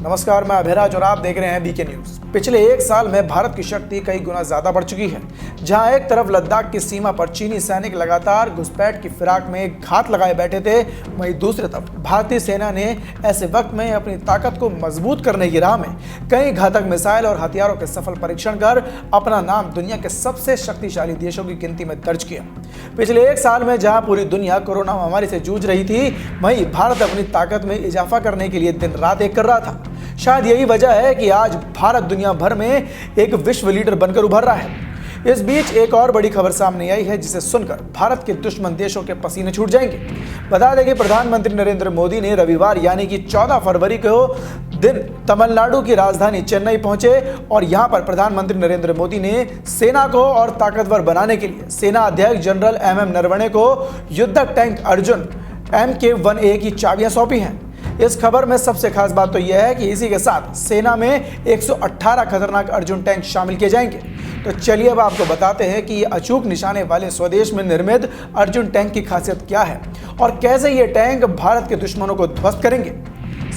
नमस्कार, मैं अभिराज और आप देख रहे हैं बीके न्यूज। पिछले एक साल में भारत की शक्ति कई गुना ज्यादा बढ़ चुकी है। जहां एक तरफ लद्दाख की सीमा पर चीनी सैनिक लगातार घुसपैठ की फिराक में घात लगाए बैठे थे, वहीं दूसरी तरफ भारतीय सेना ने ऐसे वक्त में अपनी ताकत को मजबूत करने की राह में कई घातक मिसाइल और हथियारों के सफल परीक्षण कर अपना नाम दुनिया के सबसे शक्तिशाली देशों की गिनती में दर्ज किया। पिछले एक साल में जहां पूरी दुनिया कोरोना महामारी से जूझ रही थी, वहीं भारत अपनी ताकत में इजाफा करने के लिए दिन रात एक कर रहा था। शायद यही वजह है कि आज भारत दुनिया भर में एक विश्व लीडर बनकर उभर रहा है। इस बीच एक और बड़ी खबर सामने आई है, जिसे सुनकर भारत के दुश्मन देशों के पसीने छूट जाएंगे। बता दें कि प्रधानमंत्री नरेंद्र मोदी ने रविवार यानी कि 14 फरवरी को दिन तमिलनाडु की राजधानी चेन्नई पहुंचे और यहां पर प्रधानमंत्री नरेंद्र मोदी ने सेना को और ताकतवर बनाने के लिए सेना अध्यक्ष जनरल MM नरवणे को युद्धक टैंक अर्जुन MK-1A की चाबियां सौंपी हैं। इस खबर में सबसे खास बात तो यह है कि इसी के साथ सेना में 118 खतरनाक अर्जुन टैंक शामिल किए जाएंगे। तो चलिए अब आपको बताते हैं कि ये अचूक निशाने वाले स्वदेश में निर्मित अर्जुन टैंक की खासियत क्या है और कैसे ये टैंक भारत के दुश्मनों को ध्वस्त करेंगे।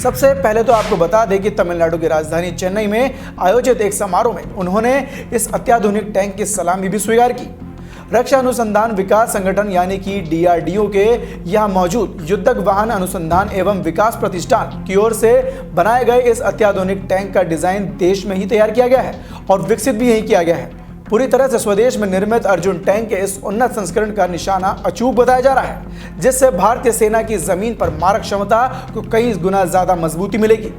सबसे पहले तो आपको बता दें कि तमिलनाडु की राजधानी चेन्नई में आयोजित एक समारोह में उन्होंने इस अत्याधुनिक टैंक की सलामी भी स्वीकार की। रक्षा अनुसंधान विकास संगठन यानी कि DRDO के यहाँ मौजूद युद्धक वाहन अनुसंधान एवं विकास प्रतिष्ठान की ओर से बनाए गए इस अत्याधुनिक टैंक का डिजाइन देश में ही तैयार किया गया है और विकसित भी यही किया गया है। पूरी तरह से स्वदेश में निर्मित अर्जुन टैंक के इस उन्नत संस्करण का निशाना अचूक बताया जा रहा है, जिससे भारतीय सेना की जमीन पर मारक क्षमता को कई गुना ज्यादा मजबूती मिलेगी।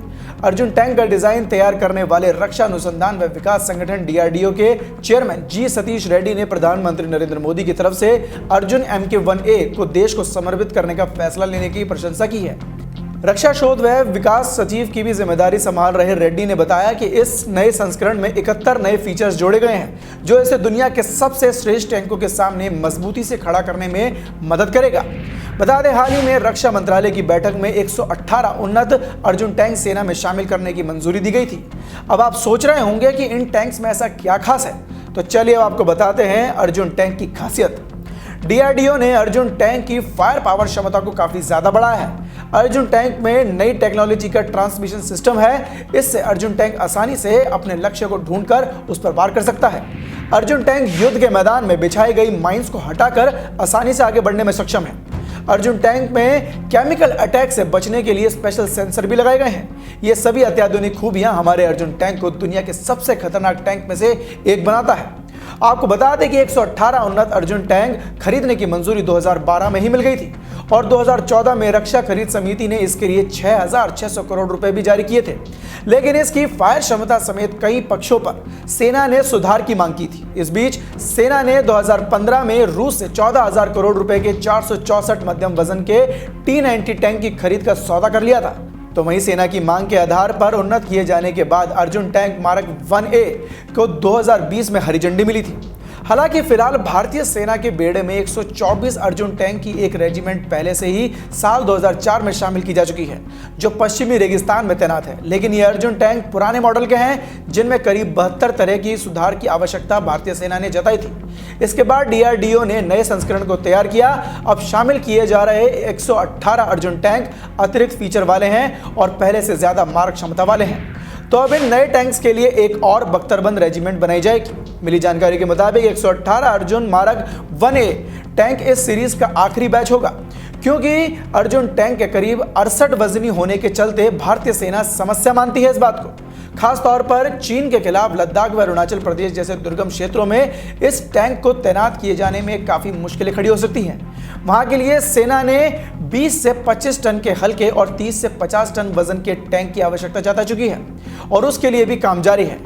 अर्जुन टैंक का डिजाइन तैयार करने वाले रक्षा अनुसंधान व विकास संगठन DRDO के चेयरमैन G सतीश रेड्डी ने प्रधानमंत्री नरेंद्र मोदी की तरफ से अर्जुन MK-1A को देश को समर्पित करने का फैसला लेने की प्रशंसा की है। रक्षा शोध व विकास सचिव की भी जिम्मेदारी संभाल रहे रेड्डी ने बताया कि इस नए संस्करण में 71 नए फीचर्स जोड़े गए हैं, जो इसे दुनिया के सबसे श्रेष्ठ टैंकों के सामने मजबूती से खड़ा करने में मदद करेगा। बता दें, हाल ही में रक्षा मंत्रालय की बैठक में 118 उन्नत अर्जुन टैंक सेना में शामिल करने की मंजूरी दी गई थी। अब आप सोच रहे होंगे कि इन टैंक्स में ऐसा क्या खास है, तो चलिए अब आपको बताते हैं अर्जुन टैंक की खासियत। DRDO ने अर्जुन टैंक की फायर पावर क्षमता को काफी ज्यादा बढ़ाया है। अर्जुन टैंक में नई टेक्नोलॉजी का ट्रांसमिशन सिस्टम है। इससे अर्जुन टैंक आसानी से अपने लक्ष्य को ढूंढकर उस पर वार कर सकता है। अर्जुन टैंक युद्ध के मैदान में बिछाई गई माइंस को हटाकर आसानी से आगे बढ़ने में सक्षम है। अर्जुन टैंक में केमिकल अटैक से बचने के लिए स्पेशल सेंसर भी लगाए गए हैं। ये सभी अत्याधुनिक खूबियां हमारे अर्जुन टैंक को दुनिया के सबसे खतरनाक टैंक में से एक बनाता है। आपको बता दें कि 118 उन्नत अर्जुन टैंक खरीदने की मंजूरी 2012 में ही मिल गई थी और 2014 में रक्षा खरीद समिति ने इसके लिए 6,600 करोड़ रुपए भी जारी किए थे। लेकिन इसकी फायर क्षमता समेत कई पक्षों पर सेना ने सुधार की मांग की थी। इस बीच सेना ने 2015 में रूस से 14,000 करोड़ रुपए के 464 मध्यम वजन के T-90 टैंक की खरीद का सौदा कर लिया था। तो वहीं सेना की मांग के आधार पर उन्नत किए जाने के बाद अर्जुन टैंक मार्क 1A को 2020 में हरी झंडी मिली थी। हालांकि फिलहाल भारतीय सेना के बेड़े में 124 अर्जुन टैंक की एक रेजिमेंट पहले से ही साल 2004 में शामिल की जा चुकी है, जो पश्चिमी रेगिस्तान में तैनात है। लेकिन ये अर्जुन टैंक पुराने मॉडल के हैं, जिनमें करीब 72 तरह की सुधार की आवश्यकता भारतीय सेना ने जताई थी। इसके बाद DRDO ने नए संस्करण को तैयार किया। अब शामिल किए जा रहे 118 अर्जुन टैंक अतिरिक्त फीचर वाले हैं और पहले से ज्यादा मारक क्षमता वाले हैं। तो अब इन नए टैंक्स के लिए एक और बख्तरबंद रेजिमेंट बनाई जाएगी। मिली जानकारी के मुताबिक 118 अर्जुन मार्क 1A टैंक इस सीरीज का आखिरी बैच होगा, क्योंकि अर्जुन टैंक के करीब 68 वजनी होने के चलते भारतीय सेना समस्या मानती है इस बात को। खास तौर पर चीन के खिलाफ लद्दाख व अरुणाचल प्रदेश जैसे दुर्गम क्षेत्रों में इस टैंक को तैनात किए जाने में काफी मुश्किलें खड़ी हो सकती हैं। वहां के लिए सेना ने 20 से 25 टन के हल्के और 30 से 50 टन वजन के टैंक की आवश्यकता जता चुकी है और उसके लिए भी काम जारी है।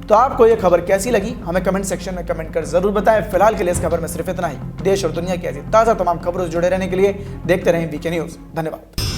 तो आपको यह खबर कैसी लगी, हमें कमेंट सेक्शन में कमेंट कर जरूर बताएं। फिलहाल के लिए इस खबर में सिर्फ इतना ही। देश और दुनिया की ऐसी ताजा तमाम खबरों से जुड़े रहने के लिए देखते रहें बीके न्यूज। धन्यवाद।